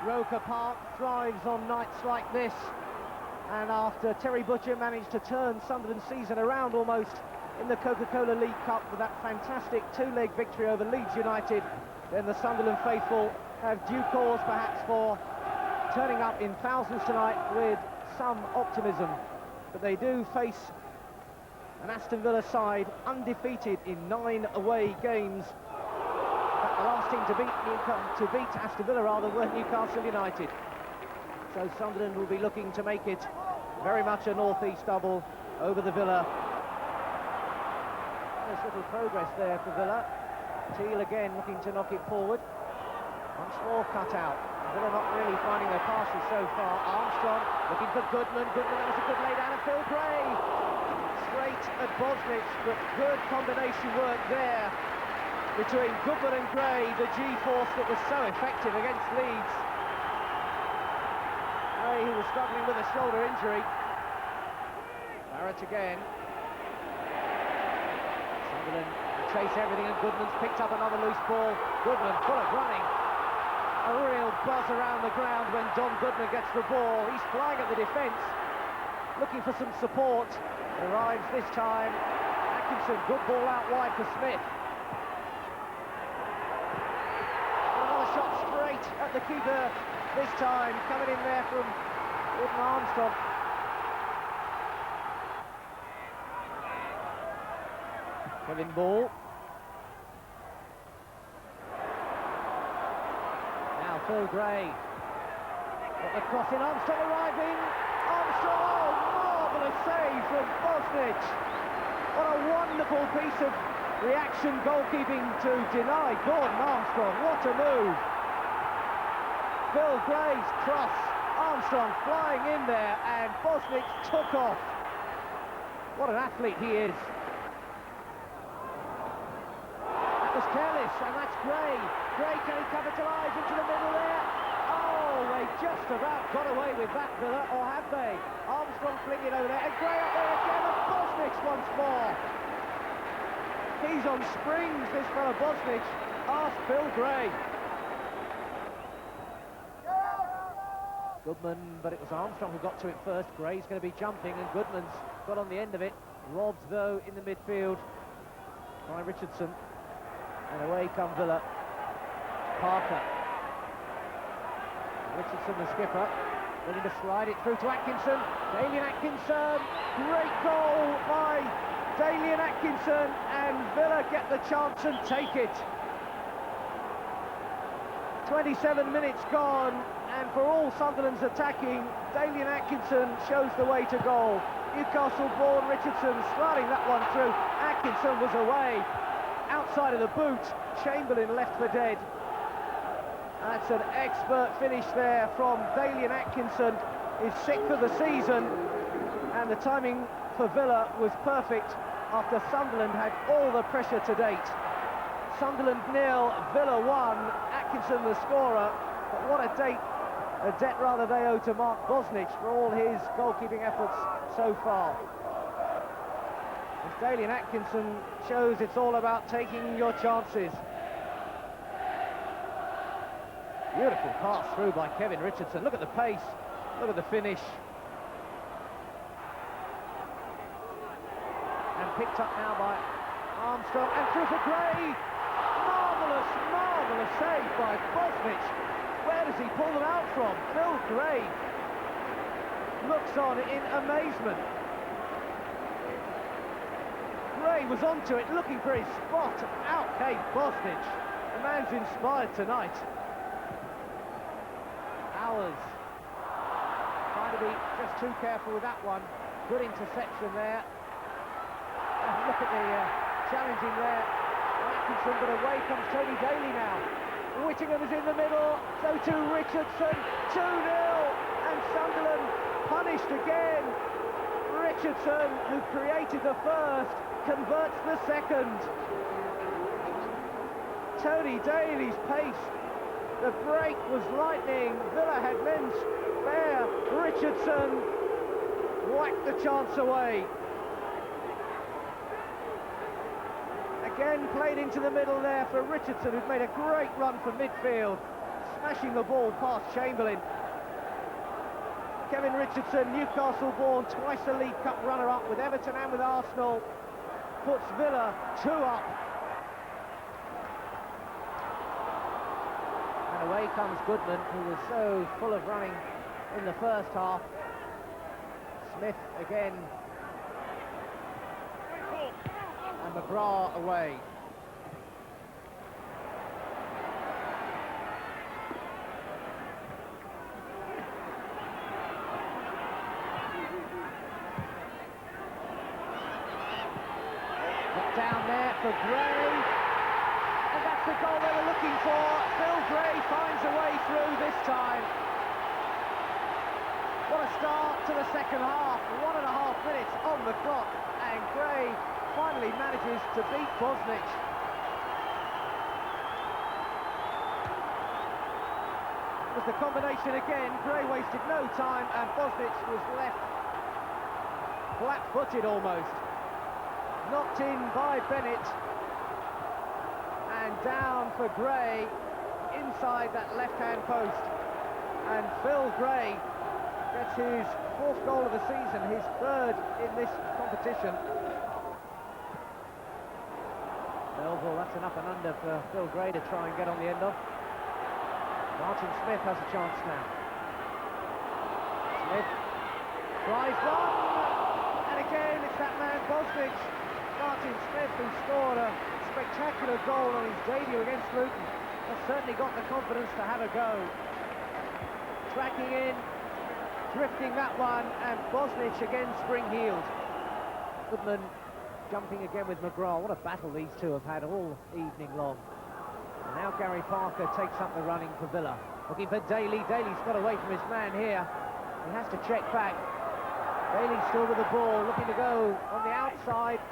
Roker Park thrives on nights like this, and after Terry Butcher managed to turn Sunderland's season around almost in the Coca-Cola League Cup with that fantastic two-leg victory over Leeds United, then the Sunderland faithful have due cause perhaps for turning up in thousands tonight with some optimism. But they do face an Aston Villa side undefeated in 9 away games. The last team to beat Aston Villa were Newcastle United. So Sunderland will be looking to make it very much a north-east double over the Villa. There's little progress there for Villa. Teal again looking to knock it forward. Once more cut out. Villa not really finding their passes so far. Armstrong looking for Goodman. Goodman, that was a good lay down, and Phil Gray straight at Bosnich, but good combination work there between Goodman and Gray, the G-force that was so effective against Leeds. Gray, who was struggling with a shoulder injury. Barrett again. Sunderland chase everything, and Goodman's picked up another loose ball. Goodman full of running. A real buzz around the ground when Don Goodman gets the ball. He's flying at the defence, looking for some support. Arrives this time. Atkinson, good ball out wide for Smith. At the keeper this time, coming in there from Gordon Armstrong. Kevin Ball. Now Phil Gray. Got the cross in, Armstrong arriving. Armstrong, oh, marvellous save from Bosnich. What a wonderful piece of reaction goalkeeping to deny Gordon Armstrong. What a move. Phil Gray's cross, Armstrong flying in there, and Bosnich took off. What an athlete he is. That was careless, and that's Gray. Gray, can he capitalise into the middle there? Oh, they just about got away with that, Villa, or have they? Armstrong flinging over there, and Gray up there again, and Bosnich once more. He's on springs, this fellow Bosnich. Ask Phil Gray. Goodman, but it was Armstrong who got to it first. Gray's going to be jumping, and Goodman's got on the end of it. Robbed, though, in the midfield by Richardson. And away come Villa. Parker. Richardson, the skipper, ready to slide it through to Atkinson. Dalian Atkinson. Great goal by Dalian Atkinson, and Villa get the chance and take it. 27 minutes gone, and for all Sunderland's attacking, Dalian Atkinson shows the way to goal. Newcastle-born Richardson sliding that one through. Atkinson was away, outside of the boot. Chamberlain left for dead. That's an expert finish there from Dalian Atkinson. His 6th of the season, and the timing for Villa was perfect after Sunderland had all the pressure to date. Sunderland 0, Villa 1, Atkinson the scorer, but what a debt rather they owe to Mark Bosnich for all his goalkeeping efforts so far. As Dalian Atkinson shows it's all about taking your chances. Beautiful pass through by Kevin Richardson. Look at the pace, look at the finish. And picked up now by Armstrong, and through for Gray. Marvellous save by Bosnich. Where does he pull them out from? Phil Gray looks on in amazement. Gray was onto it, looking for his spot. Out came Bosnich. The man's inspired tonight. Hours trying to be just too careful with that one. Good interception there. And look at the challenging there. Atkinson, but away comes Tony Daly now. Whittingham is in the middle, so too Richardson. 2-0, and Sunderland punished again. Richardson, who created the first, converts the second. Tony Daly's pace, the break was lightning. Villa had men spare. Richardson whacked the chance away. Again played into the middle there for Richardson, who's made a great run from midfield. smashing the ball past Chamberlain. Kevin Richardson, Newcastle-born, twice a League Cup runner-up with Everton and with Arsenal, puts Villa 2 up. And away comes Goodman, who was so full of running in the first half. Smith again. And McGrath away. Down there for Gray, and that's the goal they were looking for. Phil Gray finds a way through this time. What a start to the second half, 1.5 minutes on the clock, and Gray finally manages to beat Bosnich. It was the combination again. Gray wasted no time, and Bosnich was left flat-footed almost. Knocked in by Bennett, and down for Gray inside that left-hand post, and Phil Gray gets his 4th goal of the season, his 3rd in this competition. Melville, that's an up and under for Phil Gray to try and get on the end of. Martin Smith has a chance now. Smith tries one, and again it's that man Bosnich, Martin Smith, who scored a spectacular goal on his debut against Luton. Has certainly got the confidence to have a go. Tracking in, drifting that one, and Bosnich again spring-heeled. Goodman jumping again with McGrath. What a battle these two have had all evening long. And now Gary Parker takes up the running for Villa. Looking for Daly. Daly's got away from his man here. He has to check back. Daly still with the ball, looking to go on the outside.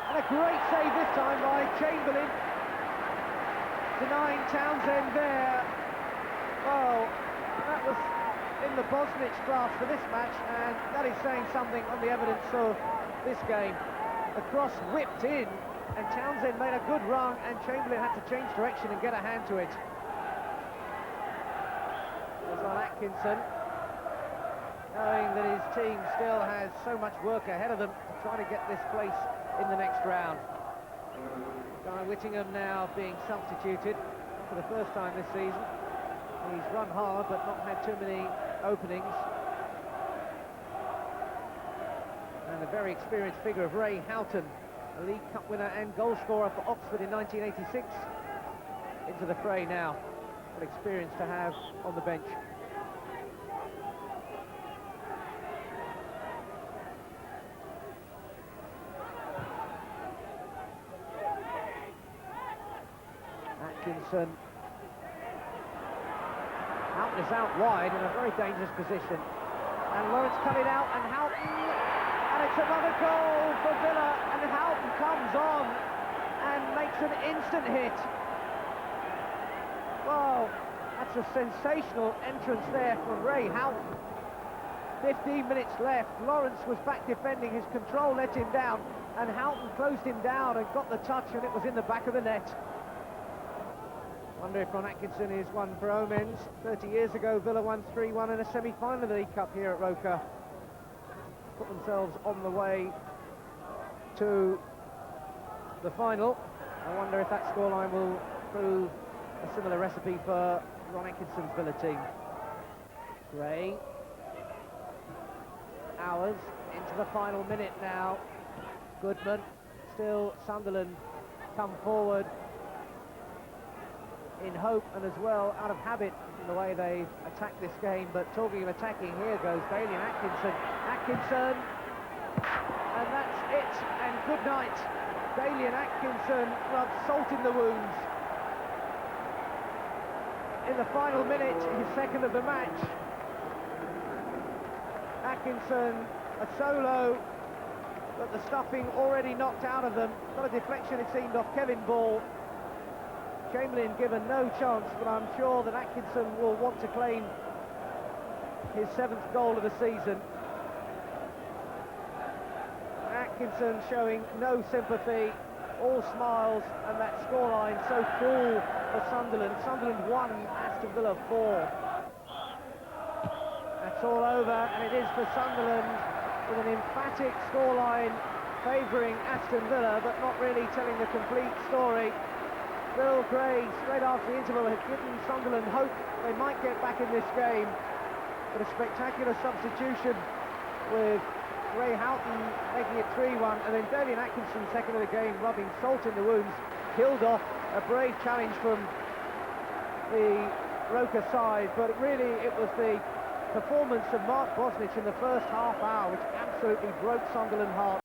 And a great save this time by Chamberlain, denying Townsend there. Oh, that was in the Bosnich class for this match, and that is saying something on the evidence of this game. The cross whipped in, and Townsend made a good run, and Chamberlain had to change direction and get a hand to it. There's on Atkinson, knowing that his team still has so much work ahead of them to try to get this place in the next round. Guy Whittingham now being substituted for the first time this season. He's run hard but not had too many openings. And the very experienced figure of Ray Houghton, a League Cup winner and goal scorer for Oxford in 1986, into the fray now. What experience to have on the bench. Atkinson. Houghton is out wide in a very dangerous position. And Lawrence coming out, and Houghton, and it's another goal for Villa, and Houghton comes on and makes an instant hit. Wow, that's a sensational entrance there from Ray Houghton. 15 minutes left, Lawrence was back defending, his control let him down, and Houghton closed him down and got the touch, and it was in the back of the net. Wonder if Ron Atkinson is one for omens. 30 years ago, Villa won 3-1 in a semi-final of the League Cup here at Roker. Put themselves on the way to the final. I wonder if that scoreline will prove a similar recipe for Ron Atkinson's Villa team. Gray. Hours into the final minute now. Goodman. Still Sunderland come forward in hope and as well out of habit in the way they've attacked this game. But talking of attacking, here goes Daly and Atkinson. Atkinson, and that's it, and good night. Daly and Atkinson rub salt in the wounds. In the final minute, his 2nd of the match. Atkinson, a solo, but the stuffing already knocked out of them. Got a deflection, it seemed, off Kevin Ball. Chamberlain given no chance, but I'm sure that Atkinson will want to claim his 7th goal of the season. Atkinson showing no sympathy all smiles, and that scoreline so full for Sunderland. Sunderland 1, Aston Villa 4. That's all over, and it is for Sunderland with an emphatic scoreline favouring Aston Villa, but not really telling the complete story. Bill Gray, straight after the interval, had given Sunderland hope they might get back in this game, but a spectacular substitution with Ray Houghton making it 3-1, and then Dalian Atkinson, second of the game, rubbing salt in the wounds, killed off a brave challenge from the Roker side, but really it was the performance of Mark Bosnich in the first half hour which absolutely broke Sunderland heart.